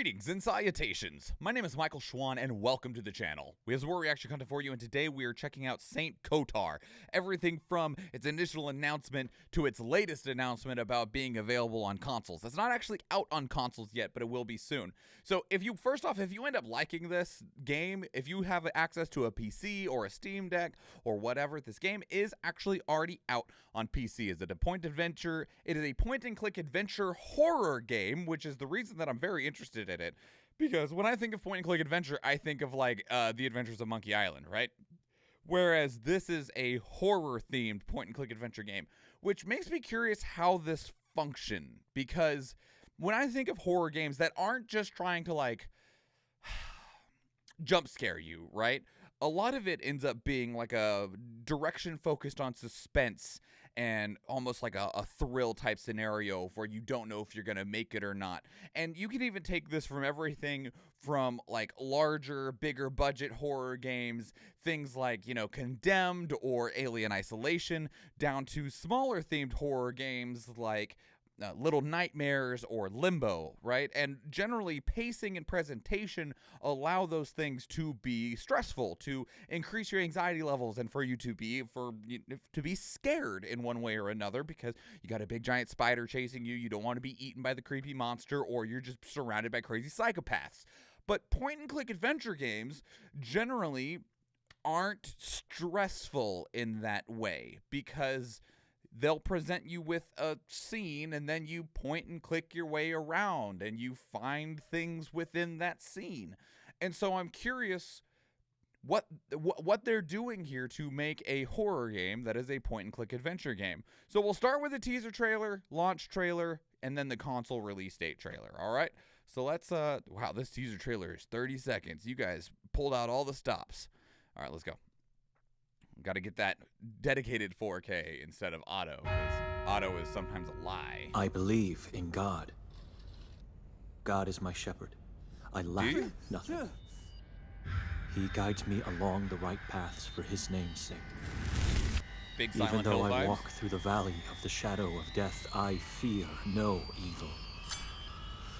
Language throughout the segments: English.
Greetings and salutations. My name is Michael Schwahn and welcome to the channel. We have some more reaction content for you, and today we are checking out Saint Kotar. Everything from its initial announcement to its latest announcement about being available on consoles. It's not actually out on consoles yet, but it will be soon. So if you end up liking this game, if you have access to a PC or a Steam Deck or whatever, this game is actually already out on PC. It is a point and click adventure horror game, which is the reason that I'm very interested in it, because when I think of point and click adventure, I think of like The Adventures of Monkey Island, right? Whereas this is a horror themed point and click adventure game, which makes me curious how this function, because when I think of horror games that aren't just trying to like jump scare you, right? A lot of it ends up being like a direction focused on suspense and almost like a thrill type scenario where you don't know if you're going to make it or not. And you can even take this from everything from like larger, bigger budget horror games, things like, you know, Condemned or Alien Isolation, down to smaller themed horror games like Little Nightmares or Limbo, right? And generally, pacing and presentation allow those things to be stressful, to increase your anxiety levels, and for you to be scared in one way or another, because you got a big giant spider chasing you. You don't want to be eaten by the creepy monster, or you're just surrounded by crazy psychopaths. But point and click adventure games generally aren't stressful in that way, because they'll present you with a scene and then you point and click your way around and you find things within that scene. And so I'm curious what they're doing here to make a horror game that is a point and click adventure game. So we'll start with the teaser trailer, launch trailer, and then the console release date trailer. All right. So let's wow, this teaser trailer is 30 seconds. You guys pulled out all the stops. All right, let's go. Got to get that dedicated 4K instead of auto, because auto is sometimes a lie. I believe in God. God is my shepherd. I lack nothing. He guides me along the right paths for his name's sake. Big Silent Even though Hill I vibes. walk through the valley of the shadow of death, I fear no evil.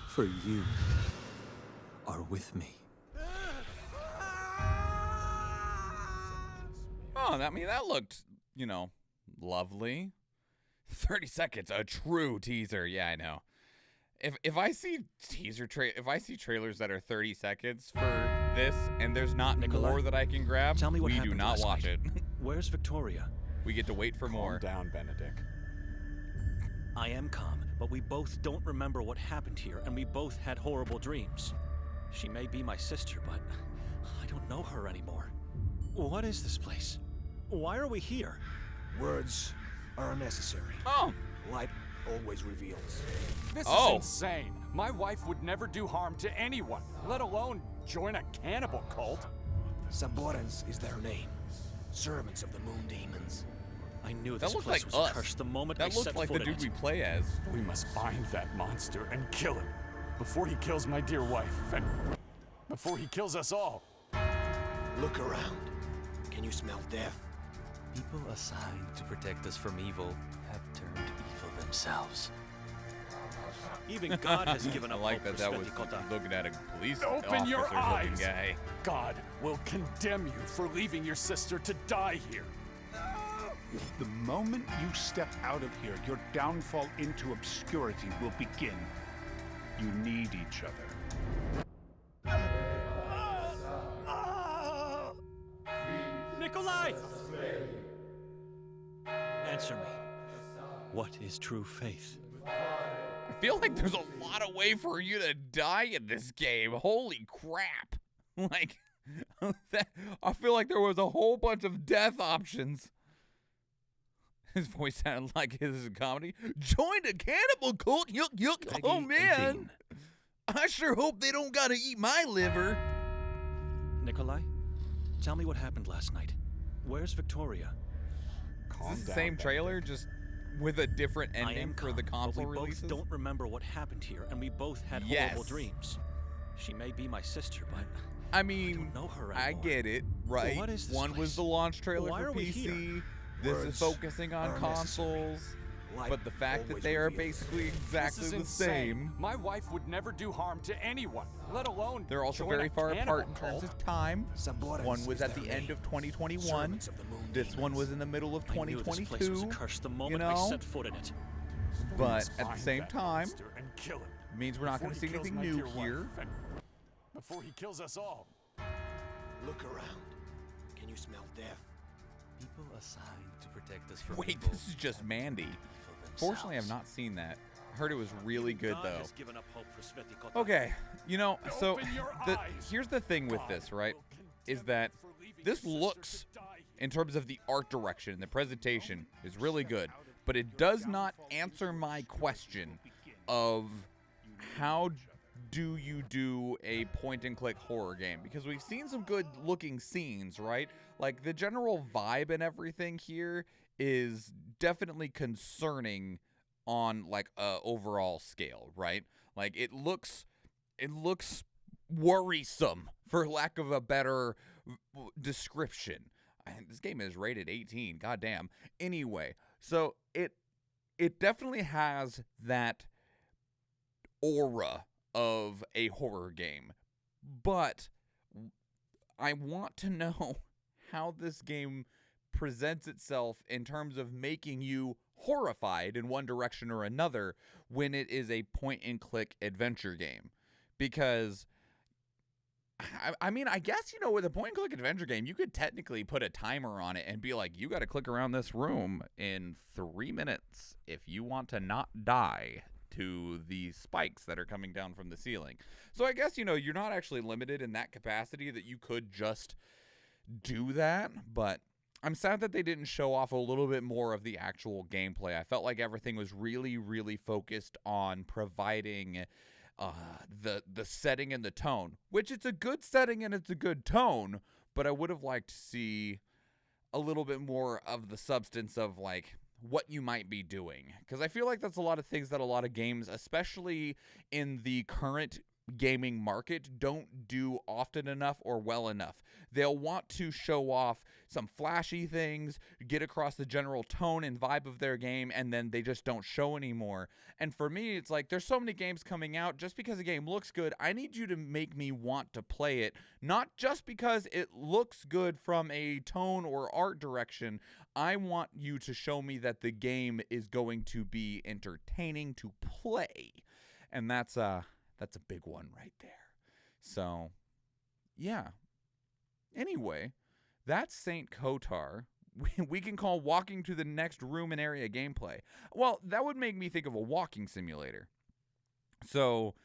For you are with me. Oh, I mean, that looked, you know, lovely. 30 seconds, a true teaser. Yeah, I know. If I see trailers that are 30 seconds for this and there's not more that I can grab, tell me what we do not watch it. Where's Victoria? We get to wait for more. Calm down, Benedict. I am calm, but we both don't remember what happened here, and we both had horrible dreams. She may be my sister, but I don't know her anymore. What is this place? Why are we here? Words are unnecessary. Oh. Light always reveals. This is insane. My wife would never do harm to anyone, let alone join a cannibal cult. Saborans is their name. Servants of the moon demons. I knew this looked place like was us. cursed the moment I That looked set like the foot in dude we it. play as. We must find that monster and kill him before he kills my dear wife and before he kills us all. Look around. Can you smell death? People assigned to protect us from evil have turned evil themselves. Even God has given I up like hope that for was Sveti. looking at a police Open your officer-looking eyes. guy. God will condemn you for leaving your sister to die here. The moment you step out of here, your downfall into obscurity will begin. You need each other. Nikolai! Answer me. What is true faith? I feel like there's a lot of way for you to die in this game. Holy crap. Like, I feel like there was a whole bunch of death options. His voice sounded like his comedy. Joined a cannibal cult? Yuck, yuck. Peggy Oh, and man. Dean. I sure hope they don't gotta eat my liver. Nikolai, tell me what happened last night. Where's Victoria? Calm Is this the down, same trailer, Benedict. just with a different I ending am for calm, the console but we releases? both don't remember what happened here, and we both had horrible dreams. She may be my sister, but I mean, know her I anymore. get it, right? What is this One was place? the launch trailer Why for are we PC. here? This is Words focusing on are necessary. consoles. but the fact that they are basically exactly This is the insane. same. My wife would never do harm to anyone, let alone They're also join very a far cannibal apart in terms cult. of time. Saborans One was is at their the end name. of 2021. Servants of the moon This one demons. was in the middle of I knew this place was 2022. accursed the You moment I know, set foot in it. but Please at the find same that time, monster and kill him means we're not before going to he see kills anything my new dear wife here. and before he kills us all. Look around. Can you smell death? People assigned to protect us from Wait, evil this is just Mandy. evil Fortunately, I've themselves. not seen that. I heard it was really good God though. has given up hope for Sveti Kotar. Okay, you know, so Open your eyes. here's the thing with God this, right? will Is condemn that you for leaving this your sister looks, to die here. in terms of the art direction, the presentation is really good, but it does not answer my question of how do you do a point-and-click horror game? Because we've seen some good-looking scenes, right? Like, the general vibe and everything here is definitely concerning on, like, a overall scale, right? Like, it looks worrisome, for lack of a better description. And this game is rated 18, goddamn. Anyway, so it definitely has that aura of a horror game, but I want to know how this game presents itself in terms of making you horrified in one direction or another when it is a point-and-click adventure game. Because I mean, I guess, you know, with a point-and-click adventure game, you could technically put a timer on it and be like, you got to click around this room in 3 minutes if you want to not die to the spikes that are coming down from the ceiling. So I guess, you know, you're not actually limited in that capacity, that you could just do that, but I'm sad that they didn't show off a little bit more of the actual gameplay. I felt like everything was really, really focused on providing the setting and the tone, which it's a good setting and it's a good tone, but I would have liked to see a little bit more of the substance of, like, what you might be doing. Because I feel like that's a lot of things that a lot of games, especially in the current gaming market, don't do often enough or well enough. They'll want to show off some flashy things, get across the general tone and vibe of their game, and then they just don't show anymore. And for me, it's like, there's so many games coming out. Just because a game looks good, I need you to make me want to play it, not just because it looks good from a tone or art direction. I want you to show me that the game is going to be entertaining to play. And that's a big one right there. So, yeah. Anyway, that's St. Kotar. We can call walking to the next room and area gameplay. Well, that would make me think of a walking simulator. So,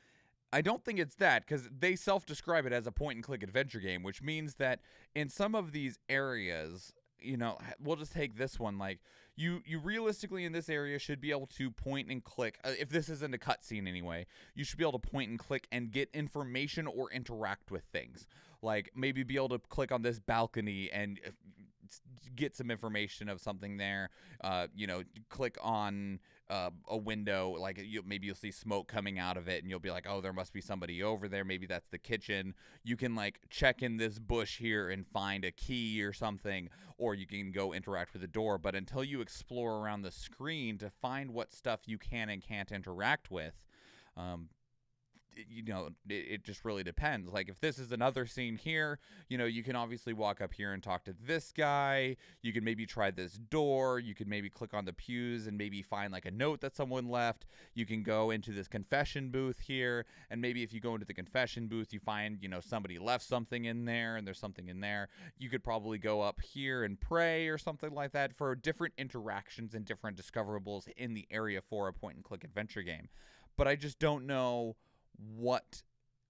I don't think it's that, because they self-describe it as a point-and-click adventure game, which means that in some of these areas, you know, we'll just take this one, like, you realistically in this area should be able to point and click, if this isn't a cutscene anyway, you should be able to point and click and get information or interact with things. Like, maybe be able to click on this balcony and get some information of something there, you know, click on a window, like maybe you'll see smoke coming out of it and you'll be like, oh, there must be somebody over there, maybe that's the kitchen. You can, like, check in this bush here and find a key or something, or you can go interact with the door. But until you explore around the screen to find what stuff you can and can't interact with, you know, it just really depends. Like, if this is another scene here, you know, you can obviously walk up here and talk to this guy. You can maybe try this door. You could maybe click on the pews and maybe find, like, a note that someone left. You can go into this confession booth here, and maybe if you go into the confession booth, you find, you know, somebody left something in there and there's something in there. You could probably go up here and pray or something like that for different interactions and different discoverables in the area for a point-and-click adventure game. But I just don't know what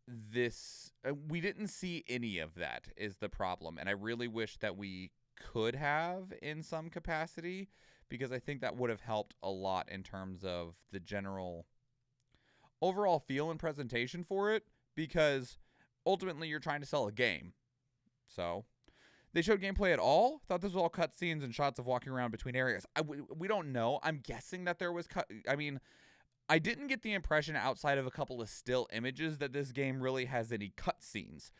this we didn't see any of that is the problem, and I really wish that we could have in some capacity, because I think that would have helped a lot in terms of the general overall feel and presentation for it, because ultimately you're trying to sell a game. So they showed gameplay at all? Thought this was all cutscenes and shots of walking around between areas. We don't know. I'm guessing that there was I didn't get the impression, outside of a couple of still images, that this game really has any cutscenes.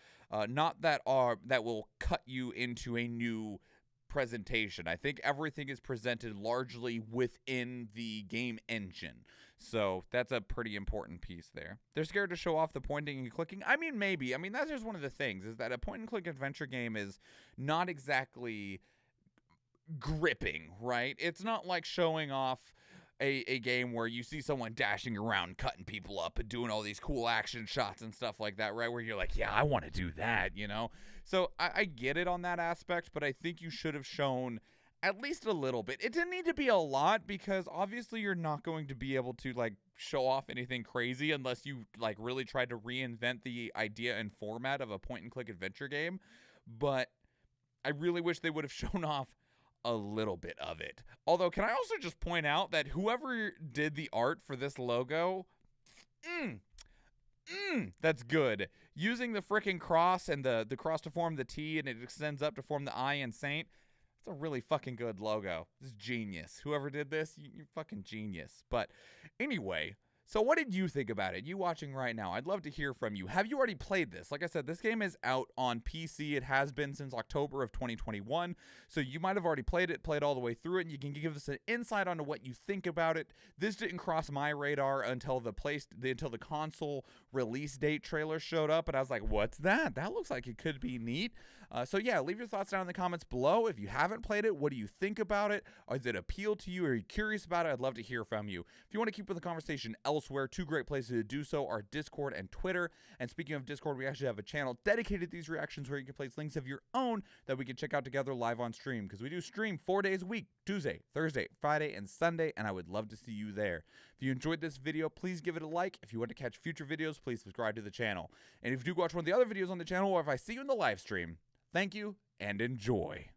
Not that will cut you into a new presentation. I think everything is presented largely within the game engine. So that's a pretty important piece there. They're scared to show off the pointing and clicking. I mean, maybe. I mean, that's just one of the things, is that a point-and-click adventure game is not exactly gripping, right? It's not like showing off a game where you see someone dashing around, cutting people up, and doing all these cool action shots and stuff like that, right? Where you're like, yeah, I want to do that, you know? So I get it on that aspect, but I think you should have shown at least a little bit. It didn't need to be a lot, because obviously you're not going to be able to like show off anything crazy unless you like really tried to reinvent the idea and format of a point and click adventure game. But I really wish they would have shown off a little bit of it. Although, can I also just point out that whoever did the art for this logo, that's good. Using the frickin' cross and the cross to form the T, and it extends up to form the I in Saint. It's a really fucking good logo. This is genius. Whoever did this, you're fucking genius. But anyway, so what did you think about it? You watching right now, I'd love to hear from you. Have you already played this? Like I said, this game is out on PC. It has been since October of 2021. So you might have already played all the way through it, and you can give us an insight onto what you think about it. This didn't cross my radar until the console release date trailer showed up, and I was like, what's that? That looks like it could be neat. So yeah, leave your thoughts down in the comments below. If you haven't played it, what do you think about it? Or does it appeal to you? Are you curious about it? I'd love to hear from you. If you want to keep with the conversation elsewhere, two great places to do so are Discord and Twitter. And speaking of Discord, we actually have a channel dedicated to these reactions where you can place links of your own that we can check out together live on stream, because we do stream 4 days a week: Tuesday, Thursday, Friday, and Sunday, and I would love to see you there. If you enjoyed this video, please give it a like. If you want to catch future videos, please subscribe to the channel. And if you do watch one of the other videos on the channel, or if I see you in the live stream, thank you and enjoy.